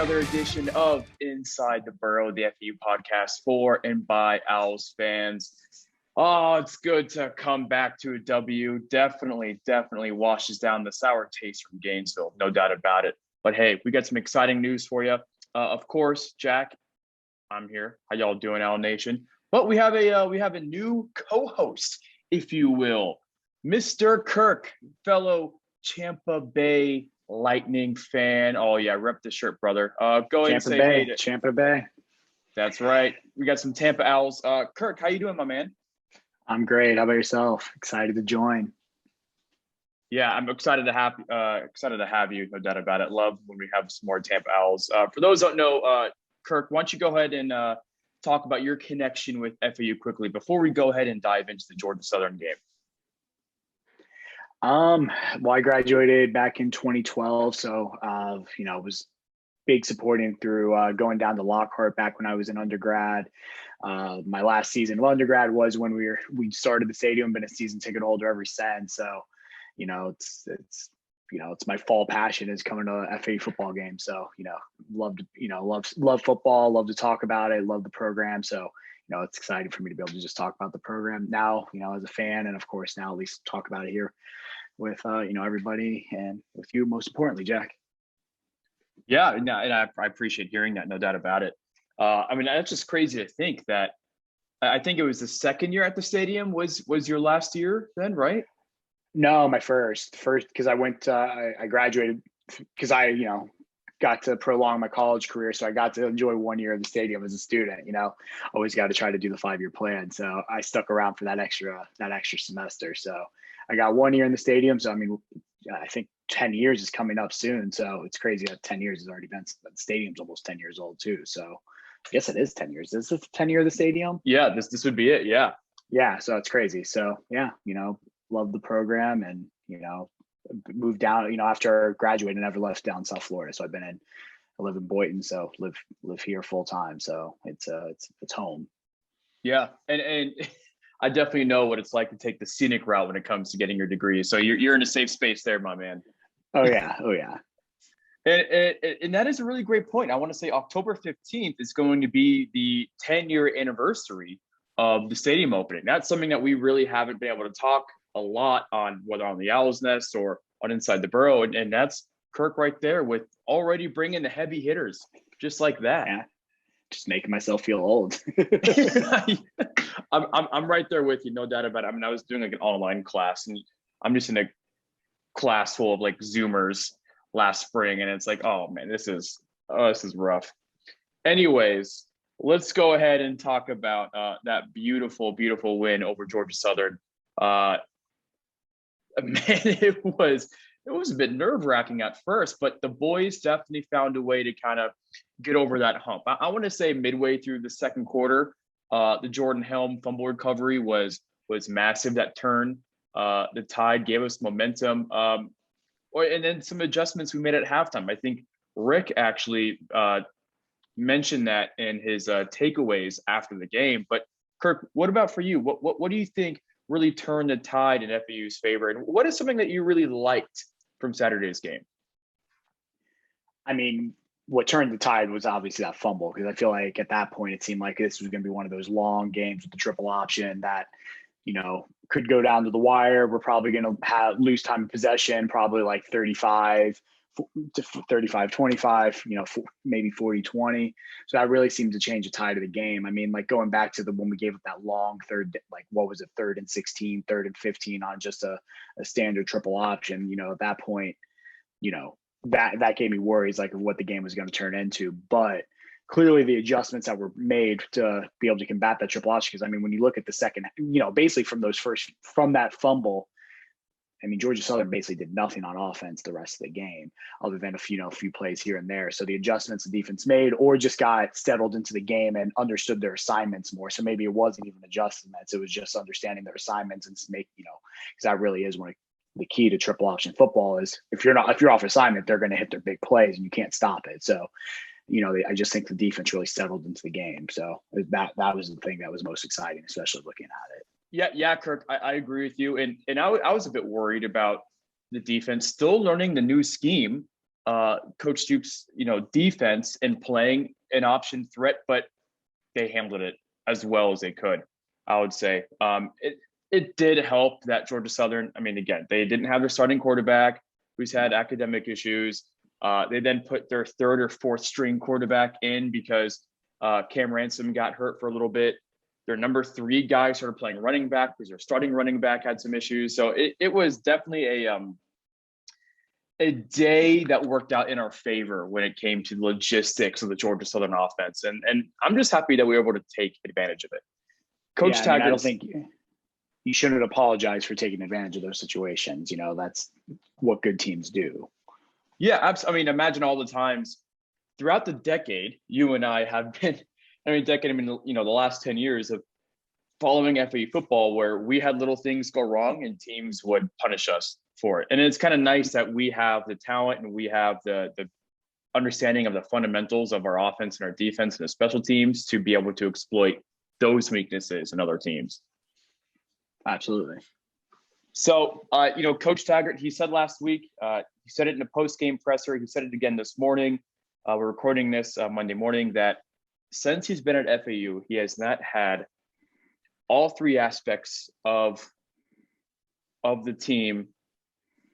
another edition of Inside the Burrow, the FAU podcast for and by Owls fans. Oh, it's good to come back to a W. Definitely washes down the sour taste from Gainesville, no doubt about it. But hey, we got some exciting news for you. Of course, Jack, I'm here. How y'all doing, Owl Nation? But we have a new co-host, if you will, Mr. Kirk, fellow Tampa Bay Lightning fan. Oh yeah, rep the shirt, brother. Go ahead and say hey to Tampa Bay. That's right. We got some Tampa Owls. Kirk, how you doing, my man? I'm great. How about yourself? Excited to join. Yeah, I'm excited to have you. No doubt about it. Love when we have some more Tampa Owls. For those who don't know, Kirk, why don't you go ahead and talk about your connection with FAU quickly before we go ahead and dive into the Georgia Southern game. Well, I graduated back in 2012, so was big supporting through going down to Lockhart back when I was in undergrad. My last season of undergrad was when we started the stadium, been a season ticket holder ever since. So, it's my fall passion is coming to a FA football game. So, love football, love to talk about it, love the program. So, it's exciting for me to be able to just talk about the program now, as a fan, and of course now at least talk about it here with everybody and with you, most importantly, Jack. Yeah, no, and I appreciate hearing that, no doubt about it. That's just crazy to think that I think it was the second year at the stadium was your last year then, right? No, my first because I went I graduated because I got to prolong my college career, so I got to enjoy 1 year in the stadium as a student. Always got to try to do the 5-year plan, so I stuck around for that extra semester. So I got 1 year in the stadium. So I think 10 years is coming up soon. So it's crazy that 10 years has already been. The stadium's almost 10 years old too. So I guess it is 10 years. Is this the 10 year of the stadium? Yeah, this would be it. Yeah. Yeah. So it's crazy. So yeah, love the program and, moved down, after graduating, never left down South Florida. So I live in Boynton, so live here full time. So it's home. Yeah. And I definitely know what it's like to take the scenic route when it comes to getting your degree. So you're in a safe space there, my man. Oh yeah. And that is a really great point. I want to say October 15th is going to be the 10-year anniversary of the stadium opening. That's something that we really haven't been able to talk a lot on, whether on the Owl's Nest or on Inside the Burrow. And that's Kirk right there with already bringing the heavy hitters just like that. Yeah. Just making myself feel old. I'm right there with you, no doubt about it. I was doing like an online class, and I'm just in a class full of like Zoomers last spring, and it's like, oh man, this is rough. Anyways, let's go ahead and talk about that beautiful win over Georgia Southern. Man, it was a bit nerve-wracking at first, but the boys definitely found a way to kind of get over that hump. I want to say midway through the second quarter, the Jordan Helm fumble recovery was massive. That turn the tide, gave us momentum. And then some adjustments we made at halftime. I think Rick actually mentioned that in his takeaways after the game. But Kirk, what about for you? What do you think really turned the tide in FAU's favor? And what is something that you really liked from Saturday's game? What turned the tide was obviously that fumble, because I feel like at that point it seemed like this was going to be one of those long games with the triple option that, could go down to the wire. We're probably going to lose time of possession, probably like 35 to 35-25, maybe 40-20. So that really seemed to change the tide of the game. Going back to when we gave up that long third, like what was it, 3rd and 16, 3rd and 15 on just a standard triple option, at that point, that gave me worries like of what the game was going to turn into. But clearly the adjustments that were made to be able to combat that triple option, because when you look at the second, basically from that fumble, Georgia Southern basically did nothing on offense the rest of the game, other than a few plays here and there. So the adjustments the defense made, or just got settled into the game and understood their assignments more. So maybe it wasn't even adjustments; it was just understanding their assignments and because that really is one of the key to triple option football is if you're off assignment, they're going to hit their big plays and you can't stop it. So, I just think the defense really settled into the game. So that was the thing that was most exciting, especially looking at it. Yeah, Kirk, I agree with you. And I was a bit worried about the defense still learning the new scheme Coach Duke's, defense and playing an option threat, but they handled it as well as they could, I would say. It did help that Georgia Southern, I mean, again, they didn't have their starting quarterback who's had academic issues. They then put their third or fourth string quarterback in because Cam Ransom got hurt for a little bit. Their number 3 guy started playing running back because their starting running back had some issues. So it was definitely a day that worked out in our favor when it came to the logistics of the Georgia Southern offense. And I'm just happy that we were able to take advantage of it. Coach Taggart, I don't think you shouldn't apologize for taking advantage of those situations. That's what good teams do. Yeah, absolutely. I mean, imagine all the times throughout the decade, you and I have been, the last 10 years of following FAU football where we had little things go wrong and teams would punish us for it. And it's kind of nice that we have the talent and we have the understanding of the fundamentals of our offense and our defense and the special teams to be able to exploit those weaknesses in other teams. Absolutely. So, Coach Taggart, he said last week, he said it in a post-game presser. He said it again this morning. We're recording this Monday morning that since he's been at FAU, he has not had all 3 aspects of the team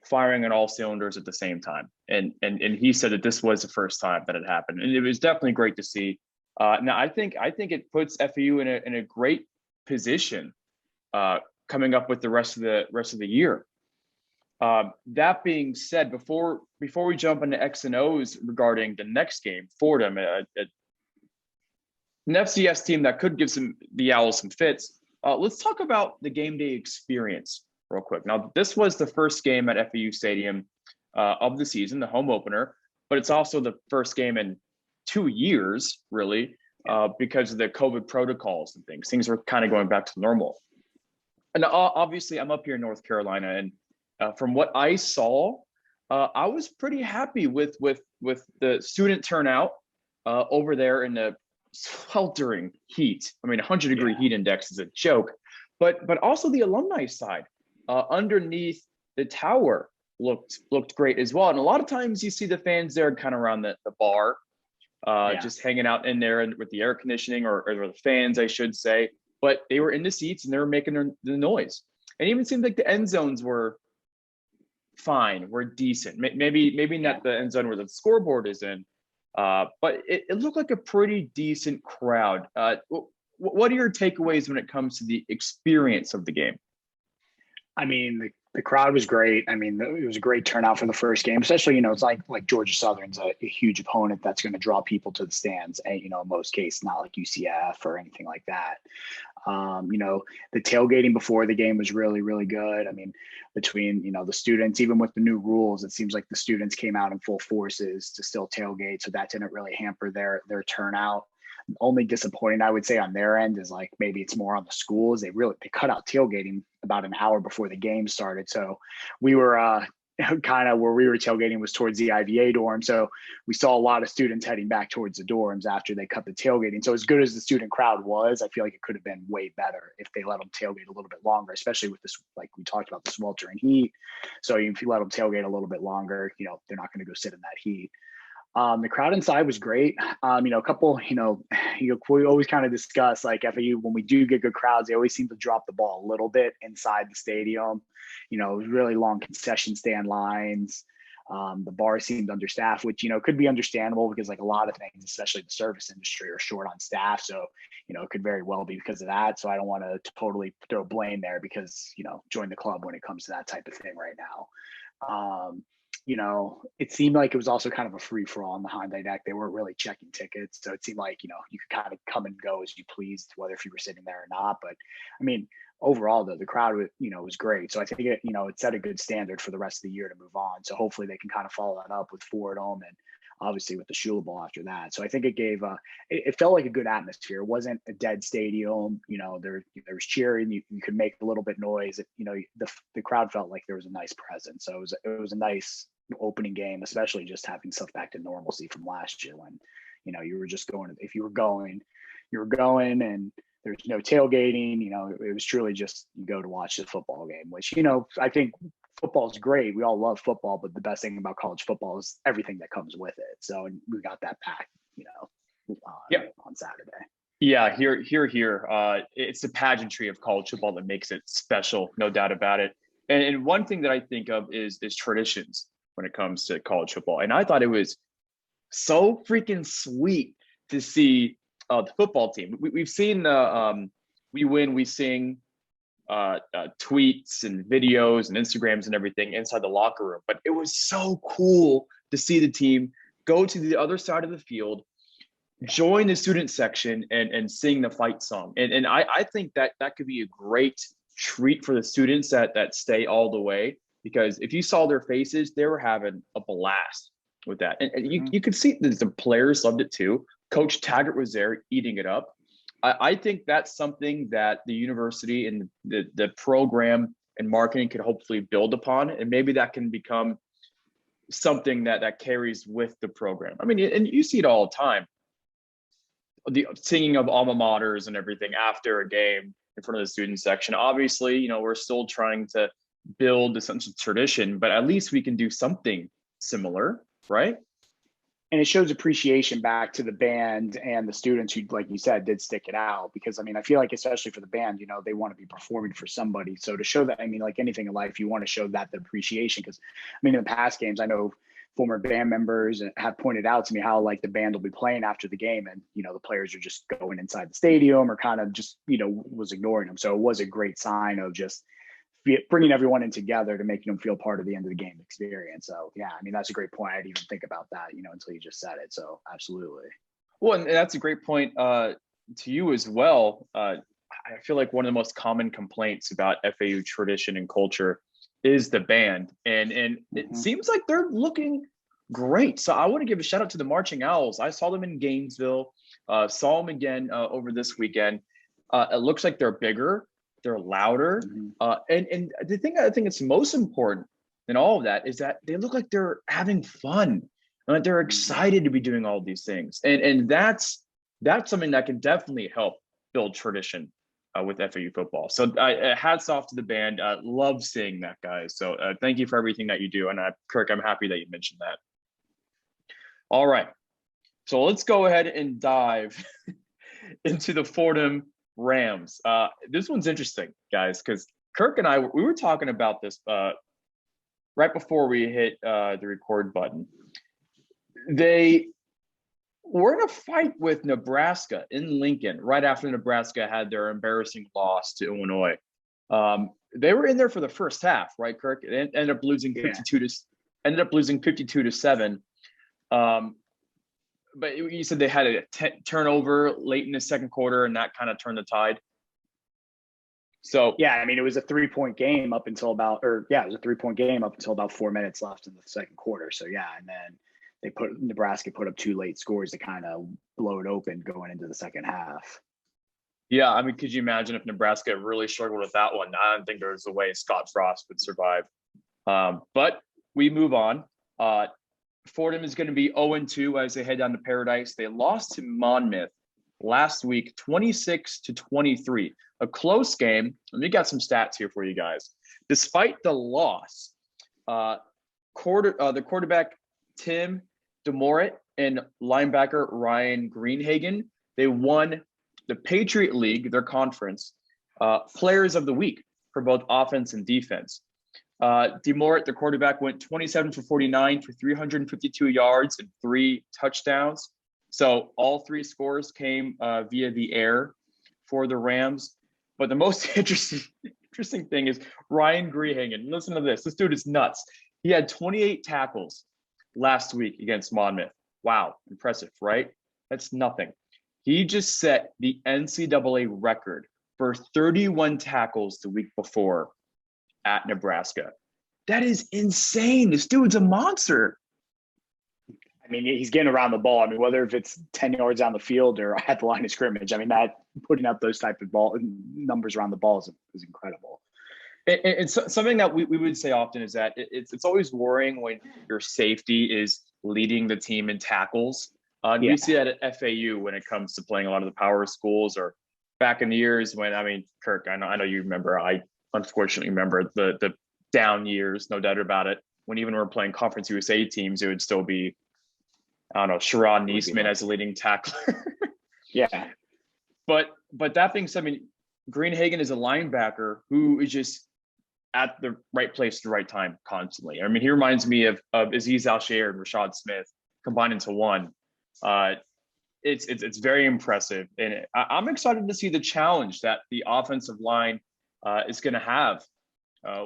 firing on all cylinders at the same time. And he said that this was the first time that it happened. And it was definitely great to see. Now, I think it puts FAU in a great position coming up with the rest of the year. That being said, before we jump into X and O's regarding the next game, Fordham, an FCS team that could give the Owls some fits, let's talk about the game day experience real quick. Now, this was the first game at FAU Stadium of the season, the home opener, but it's also the first game in 2 years, really, because of the COVID protocols and things. Things are kind of going back to normal. And obviously, I'm up here in North Carolina, and from what I saw, I was pretty happy with the student turnout over there in the sweltering heat. I mean, 100-degree heat index is a joke, but also the alumni side underneath the tower looked great as well. And a lot of times you see the fans there kind of around the bar, just hanging out in there and with the air conditioning or the fans, I should say. But they were in the seats and they were making the noise. And it even seemed like the end zones were fine, were decent. Maybe not the end zone where the scoreboard is in, but it looked like a pretty decent crowd. What are your takeaways when it comes to the experience of the game? I mean, the crowd was great. I mean, it was a great turnout for the first game, especially, it's like Georgia Southern's a huge opponent that's going to draw people to the stands. And, in most cases, not like UCF or anything like that. The tailgating before the game was really, really good. I mean, between, the students, even with the new rules, it seems like the students came out in full forces to still tailgate. So that didn't really hamper their turnout. Only disappointing, I would say, on their end is like maybe it's more on the schools. They cut out tailgating about an hour before the game started. So we were kind of where we were tailgating was towards the IVA dorm. So we saw a lot of students heading back towards the dorms after they cut the tailgating. So as good as the student crowd was, I feel like it could have been way better if they let them tailgate a little bit longer, especially with this, like we talked about, the sweltering heat. So if you let them tailgate a little bit longer, they're not going to go sit in that heat. The crowd inside was great. A couple, we always kind of discuss like FAU, when we do get good crowds, they always seem to drop the ball a little bit inside the stadium. Really long concession stand lines. The bar seemed understaffed, which, could be understandable because like a lot of things, especially the service industry, are short on staff. So, it could very well be because of that. So I don't want to totally throw blame there because, join the club when it comes to that type of thing right now. It seemed like it was also kind of a free for all on the Hyundai deck. They weren't really checking tickets. So it seemed like, you could kind of come and go as you pleased, whether if you were sitting there or not. But I mean, overall though, the crowd, was great. So I think it set a good standard for the rest of the year to move on. So hopefully they can kind of follow that up with Fordham and obviously with the Shula Bowl after that. So I think it gave, it felt like a good atmosphere. It wasn't a dead stadium. There was cheering. You could make a little bit noise. The crowd felt like there was a nice presence. So it was a nice opening game, especially just having stuff back to normalcy from last year when, you were just going, if you were going, and there's no tailgating, it was truly just you go to watch the football game, which, I think football is great. We all love football, but the best thing about college football is everything that comes with it. So, and we got that back, on Saturday. Yeah, here. It's the pageantry of college football that makes it special, no doubt about it. And one thing that I think of is traditions when it comes to college football. And I thought it was so freaking sweet to see the football team. We've seen the we win, we sing tweets and videos and Instagrams and everything inside the locker room. But it was so cool to see the team go to the other side of the field, join the student section and sing the fight song. And I think that could be a great treat for the students that stay all the way, because if you saw their faces, they were having a blast with that. And you could see that the players loved it too. Coach Taggart was there eating it up. I think that's something that the university and the program and marketing could hopefully build upon. And maybe that can become something that carries with the program. I mean, and you see it all the time. The singing of alma maters and everything after a game in front of the student section. Obviously, we're still trying to build a sense of tradition, but at least we can do something similar, right? And it shows appreciation back to the band and the students who, like you said, did stick it out. Because, I mean, I feel like especially for the band, they want to be performing for somebody. So to show that, I mean, like anything in life, you want to show that the appreciation. Because, I mean, in the past games, I know former band members have pointed out to me how like the band will be playing after the game and, the players are just going inside the stadium or kind of just, was ignoring them. So it was a great sign of just bringing everyone in together to making them feel part of the end of the game experience. So yeah, I mean, that's a great point. I didn't even think about that, until you just said it. So absolutely. Well, and that's a great point to you as well. I feel like one of the most common complaints about FAU tradition and culture is the band. And it seems like they're looking great. So I want to give a shout out to the Marching Owls. I saw them in Gainesville, saw them again over this weekend. It looks like they're bigger. They're louder. And the thing I think it's most important in all of that is that they look like they're having fun and that they're excited to be doing all these things. And that's something that can definitely help build tradition with FAU football. So hats off to the band. Love seeing that, guys. So thank you for everything that you do. And Kirk, I'm happy that you mentioned that. All right. So let's go ahead and dive into the Fordham Rams. This one's interesting, guys, because Kirk and we were talking about this right before we hit the record button. They were in a fight with Nebraska in Lincoln right after Nebraska had their embarrassing loss to Illinois. They were in there for the first half, right, Kirk? It ended up losing 52-7. But you said they had a turnover late in the second quarter, and that kind of turned the tide. So yeah, I mean, it was a 3-point game up until about 4 minutes left in the second quarter. So yeah, and then Nebraska put up 2 late scores to kind of blow it open going into the second half. Yeah, I mean, could you imagine if Nebraska really struggled with that one? I don't think there's a way Scott Frost would survive. But we move on. Fordham is going to be 0-2 as they head down to Paradise. They lost to Monmouth last week, 26-23. A close game. Let me got some stats here for you guys. Despite the loss, the quarterback Tim DeMorit and linebacker Ryan Greenhagen, they won the Patriot League, their conference, Players of the Week for both offense and defense. DeMorit, the quarterback, went 27 for 49 for 352 yards and 3 touchdowns. So all 3 scores came via the air for the Rams. But the most interesting thing is Ryan Greenhagen. Listen to this. This dude is nuts. He had 28 tackles last week against Monmouth. Wow, impressive, right? That's nothing. He just set the NCAA record for 31 tackles the week before at Nebraska. That is insane. This dude's a monster. I mean, he's getting around the ball. I mean, whether if it's 10 yards down the field or at the line of scrimmage, I mean, that putting up those type of numbers around the ball is incredible. It's something that we would say often is that it's always worrying when your safety is leading the team in tackles. We see that at FAU when it comes to playing a lot of the power schools, or back in the years when, I mean, Kirk, I know you remember, I unfortunately remember the down years, no doubt about it. When even we're playing Conference USA teams, it would still be, I don't know, Sherrod Niesman as a leading tackler. Yeah. But that being said, I mean, Greenhagen is a linebacker who is just at the right place at the right time constantly. I mean, he reminds me of Azeez Al-Shaair and Rashad Smith combined into one. It's very impressive, and I'm excited to see the challenge that the offensive line is going to have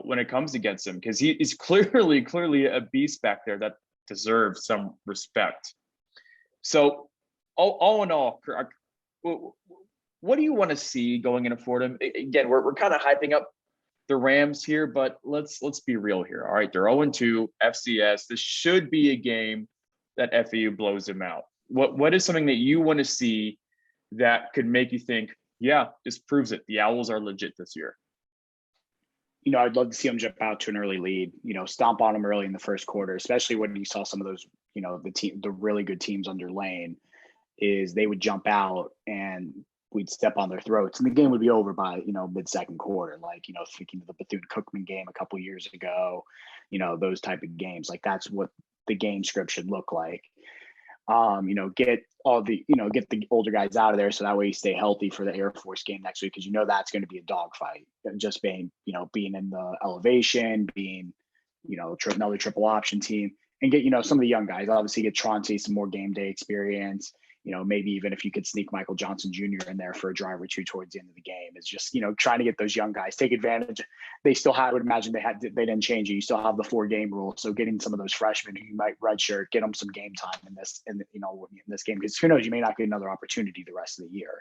when it comes against him, because he's clearly a beast back there that deserves some respect. So, all in all, what do you want to see going into Fordham? Again, we're kind of hyping up the Rams here, but let's be real here. All right, they're 0-2 FCS. This should be a game that FAU blows them out. What is something that you want to see that could make you think, yeah, this proves it, the Owls are legit this year? I'd love to see them jump out to an early lead, stomp on them early in the first quarter, especially when you saw some of those, the really good teams under Lane, is they would jump out and we'd step on their throats and the game would be over by, mid-second quarter. Like, thinking of the Bethune-Cookman game a couple of years ago, those type of games. Like, that's what the game script should look like. Get the older guys out of there so that way you stay healthy for the Air Force game next week, because that's going to be a dogfight. Just being in the elevation, being another triple option team, and get some of the young guys. Obviously, get Tronte some more game day experience. Maybe even if you could sneak Michael Johnson Jr. in there for a drive or two towards the end of the game. It's just trying to get those young guys, take advantage. They still have, I would imagine they didn't change it. You still have the 4-game rule, so getting some of those freshmen who you might redshirt, get them some game time in this game, because who knows, you may not get another opportunity the rest of the year.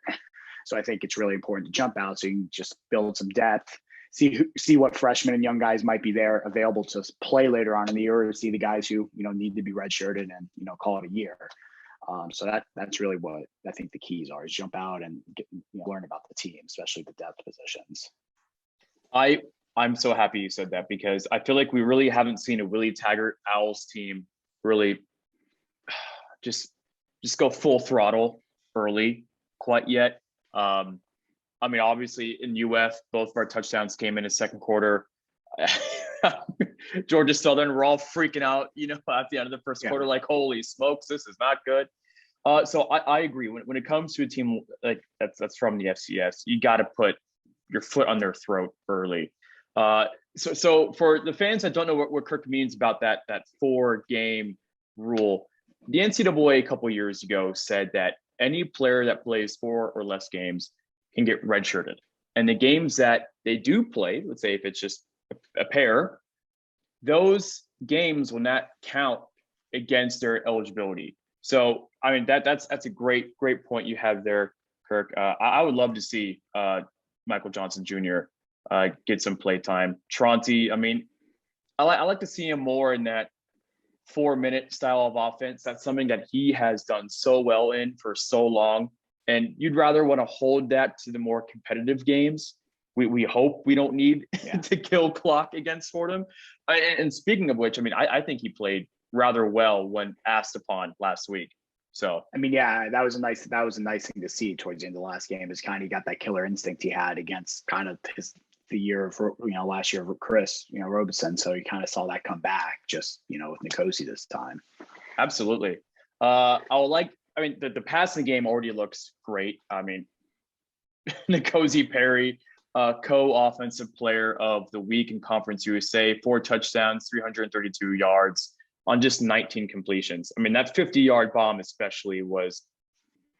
So I think it's really important to jump out so you can just build some depth, see what freshmen and young guys might be there available to play later on in the year, or see the guys who need to be redshirted and call it a year. So that's really what I think the keys are, is jump out and learn about the team, especially the depth positions. I'm so happy you said that, because I feel like we really haven't seen a Willie Taggart Owls team really just go full throttle early quite yet. I mean, obviously in UF, both of our touchdowns came in the second quarter. Georgia Southern, we're all freaking out, at the end of the first quarter, like, holy smokes, this is not good. So I agree. When it comes to a team like that's from the FCS, you got to put your foot on their throat early. So for the fans that don't know what Kirk means about that 4-game rule, the NCAA a couple years ago said that any player that plays 4 or less games can get redshirted, and the games that they do play, let's say if it's just a pair, those games will not count against their eligibility. So, I mean, that's a great point you have there, Kirk. I would love to see Michael Johnson Jr. Get some play time. Tronte, I mean, I like to see him more in that 4-minute style of offense. That's something that he has done so well in for so long. And you'd rather want to hold that to the more competitive games. We hope we don't need to kill clock against Fordham. And speaking of which, I mean, I think he played rather well when asked upon last week. So I mean, yeah, that was a nice thing to see towards the end of the last game. Is kind of got that killer instinct he had against kind of the year of last year of Chris Robeson. So you kind of saw that come back just with Nkosi this time. Absolutely. The passing game already looks great. I mean, Nkosi Perry, co-offensive player of the week in Conference USA, 4 touchdowns, 332 yards on just 19 completions. I mean, that 50-yard bomb especially was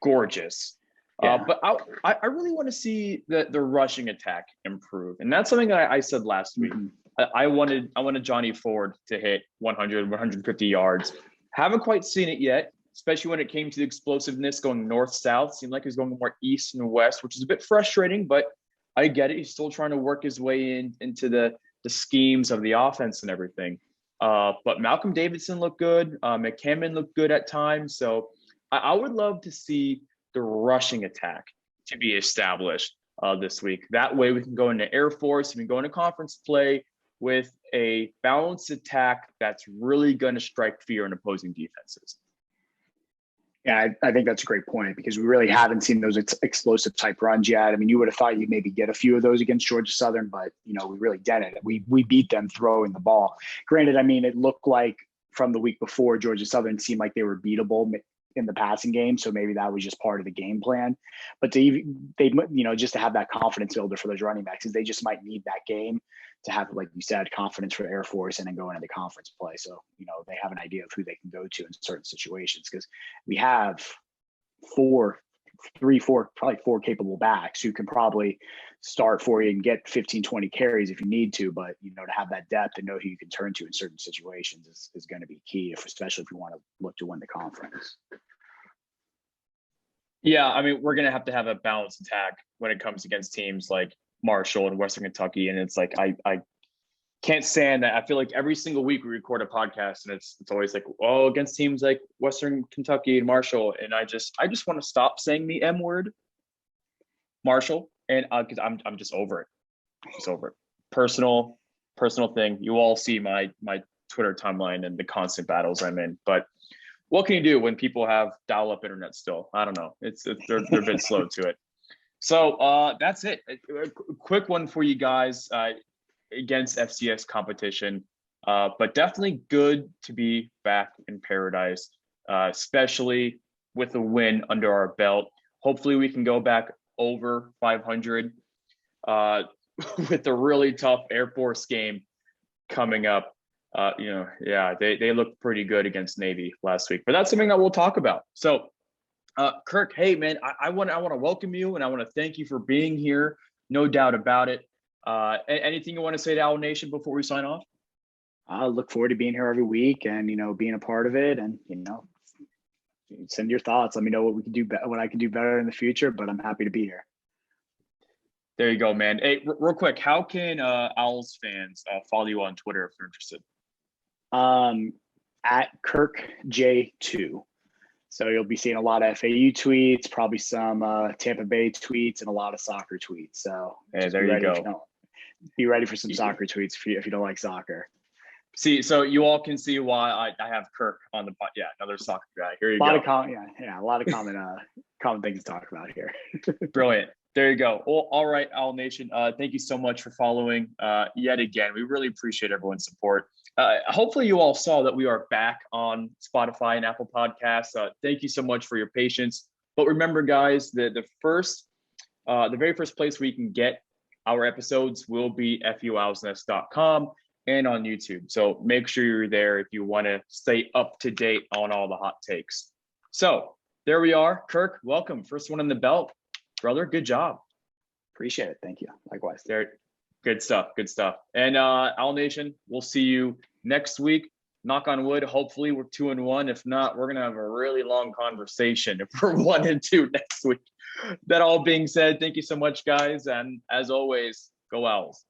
gorgeous. Yeah. But I really want to see the rushing attack improve. And that's something that I said last week. I wanted Johnny Ford to hit 100, 150 yards. Haven't quite seen it yet, especially when it came to the explosiveness going north-south. Seemed like he was going more east and west, which is a bit frustrating, but I get it. He's still trying to work his way into the schemes of the offense and everything. But Malcolm Davidson looked good. McCammon looked good at times. So I would love to see the rushing attack to be established this week. That way we can go into Air Force, we can go into conference play with a balanced attack that's really going to strike fear in opposing defenses. Yeah, I think that's a great point because we really haven't seen those explosive type runs yet. I mean, you would have thought you'd maybe get a few of those against Georgia Southern, but we really didn't. We beat them throwing the ball. Granted, I mean, it looked like from the week before Georgia Southern seemed like they were beatable in the passing game, so maybe that was just part of the game plan. But just to have that confidence builder for those running backs, is they just might need that game to have, like you said, confidence for Air Force and then go into the conference play. So, they have an idea of who they can go to in certain situations because we have probably four capable backs who can probably start for you and get 15, 20 carries if you need to. But, to have that depth and know who you can turn to in certain situations is going to be key, especially if you want to look to win the conference. Yeah, I mean, we're going to have a balanced attack when it comes against teams like Marshall and Western Kentucky. And it's like, I can't stand that. I feel like every single week we record a podcast and it's always like, oh, against teams like Western Kentucky and Marshall. And I just want to stop saying the M word, Marshall. And cause I'm just over it. Just over it. Personal thing. You all see my Twitter timeline and the constant battles I'm in, but what can you do when people have dial-up internet still? I don't know. They're a bit slow to it. So that's it. A quick one for you guys against FCS competition, but definitely good to be back in paradise, especially with a win under our belt. Hopefully we can go back over 500 with a really tough Air Force game coming up. They looked pretty good against Navy last week, but that's something that we'll talk about. So Kirk, hey man, I want to welcome you and I want to thank you for being here. No doubt about it. Anything you want to say to Owl Nation before we sign off? I look forward to being here every week and, being a part of it and, send your thoughts. Let me know what we can do, what I can do better in the future, but I'm happy to be here. There you go, man. Hey, real quick, how can Owls fans follow you on Twitter if they're interested? At Kirk J2. So you'll be seeing a lot of FAU tweets, probably some Tampa Bay tweets, and a lot of soccer tweets. So hey, there you go. Be ready for some soccer tweets if you don't like soccer. See, so you all can see why I have Kirk on the pod. Yeah, another soccer guy. Here you go. A lot of common things to talk about here. Brilliant. There you go. Well, all right, Owl Nation. Thank you so much for following yet again. We really appreciate everyone's support. Hopefully you all saw that we are back on Spotify and Apple Podcasts. Thank you so much for your patience. But remember, guys, the very first place where you can get our episodes will be fuowlsnest.com and on YouTube. So make sure you're there if you want to stay up to date on all the hot takes. So there we are. Kirk, welcome. First one in the belt. Brother, good job. Appreciate it. Thank you. Likewise. There, good stuff. And Owl Nation, we'll see you next week. Knock on wood. Hopefully we're 2-1. If not, we're gonna have a really long conversation if we're 1-2 next week. That all being said, thank you so much, guys. And as always, go Owls.